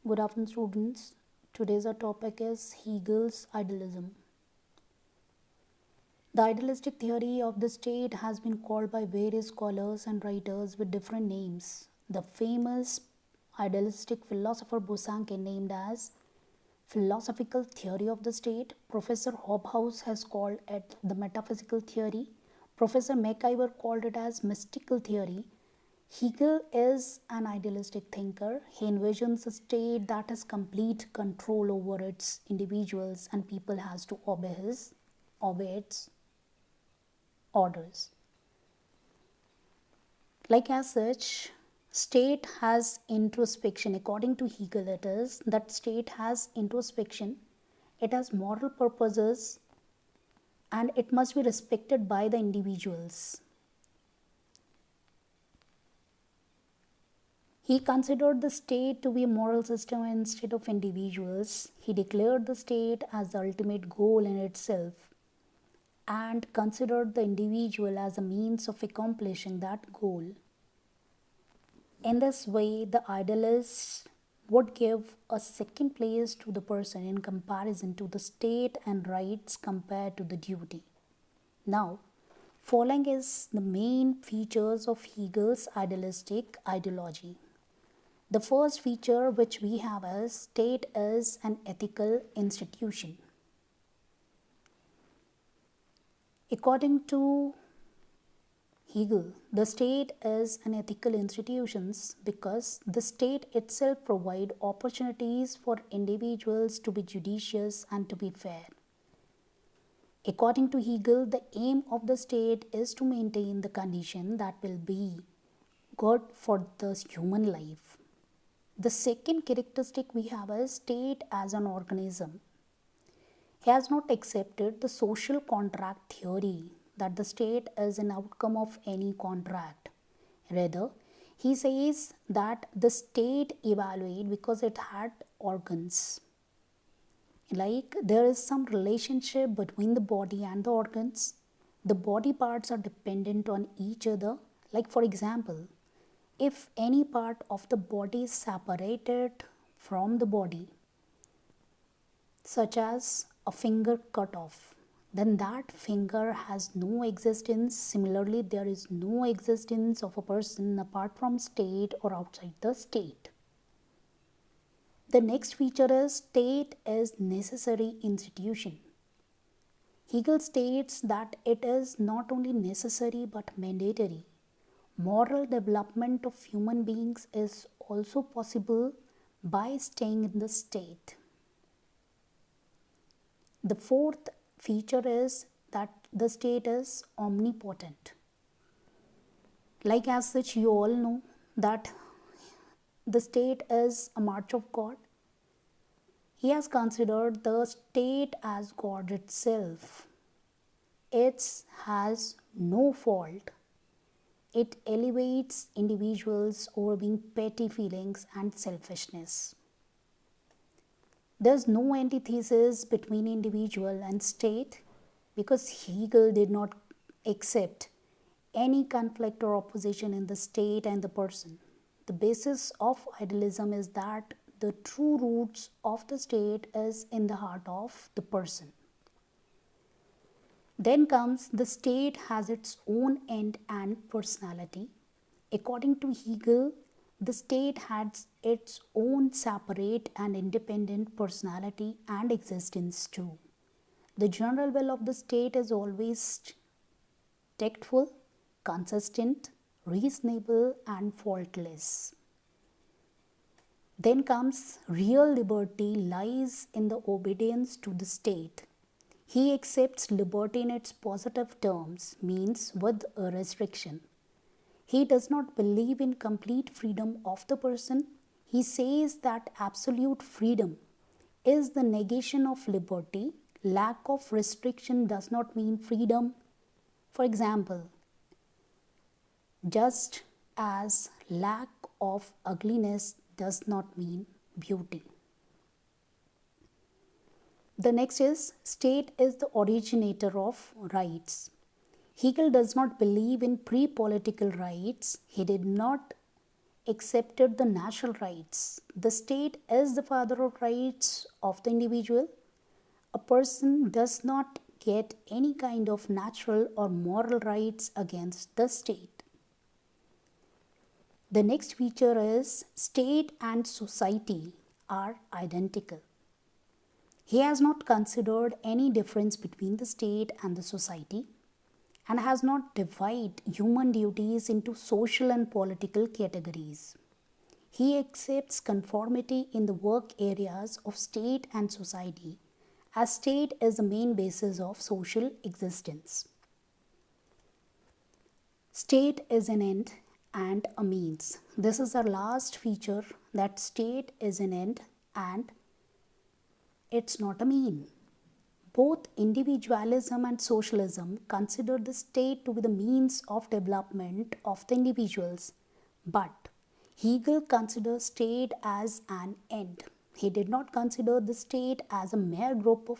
Good afternoon, students. Today's our topic is Hegel's idealism. The idealistic theory of the state has been called by various scholars and writers with different names. The famous idealistic philosopher Bosanquet named as philosophical theory of the state. Professor Hobhouse has called it the metaphysical theory. Professor McIver called it as mystical theory. Hegel is an idealistic thinker. He envisions a state that has complete control over its individuals and people has to obey its orders. Like as such, state has introspection. According to Hegel, it is that state has introspection, it has moral purposes, and it must be respected by the individuals. He considered the state to be a moral system instead of individuals. He declared the state as the ultimate goal in itself and considered the individual as a means of accomplishing that goal. In this way, the idealist would give a second place to the person in comparison to the state and rights compared to the duty. Now, following is the main features of Hegel's idealistic ideology. The first feature which we have is state is an ethical institution. According to Hegel, the state is an ethical institution because the state itself provides opportunities for individuals to be judicious and to be fair. According to Hegel, the aim of the state is to maintain the condition that will be good for the human life. The second characteristic we have is state as an organism. He has not accepted the social contract theory that the state is an outcome of any contract. Rather, he says that the state evaluates because it had organs. Like there is some relationship between the body and the organs. The body parts are dependent on each other. Like for example, if any part of the body is separated from the body, such as a finger cut off, then that finger has no existence. Similarly, there is no existence of a person apart from state or outside the state. The next feature is state is necessary institution. Hegel states that it is not only necessary but mandatory. Moral development of human beings is also possible by staying in the state. The fourth feature is that the state is omnipotent. Like as such, you all know that the state is a march of God. He has considered the state as God itself. It has no fault. It elevates individuals over being petty feelings and selfishness. There is no antithesis between individual and state because Hegel did not accept any conflict or opposition in the state and the person. The basis of idealism is that the true roots of the state is in the heart of the person. Then comes the state has its own end and personality. According to Hegel, the state has its own separate and independent personality and existence too. The general will of the state is always tactful, consistent, reasonable, and faultless. Then comes real liberty lies in the obedience to the state. He accepts liberty in its positive terms, means with a restriction. He does not believe in complete freedom of the person. He says that absolute freedom is the negation of liberty. Lack of restriction does not mean freedom. For example, just as lack of ugliness does not mean beauty. The next is state is the originator of rights. Hegel does not believe in pre-political rights. He did not accepted the natural rights. The state is the father of rights of the individual. A person does not get any kind of natural or moral rights against the state. The next feature is state and society are identical. He has not considered any difference between the state and the society and has not divided human duties into social and political categories. He accepts conformity in the work areas of state and society, as state is the main basis of social existence. State is an end and a means. This is our last feature, that state is an end and it's not a mean. Both individualism and socialism consider the state to be the means of development of the individuals, but Hegel considers state as an end. He did not consider the state as a mere group of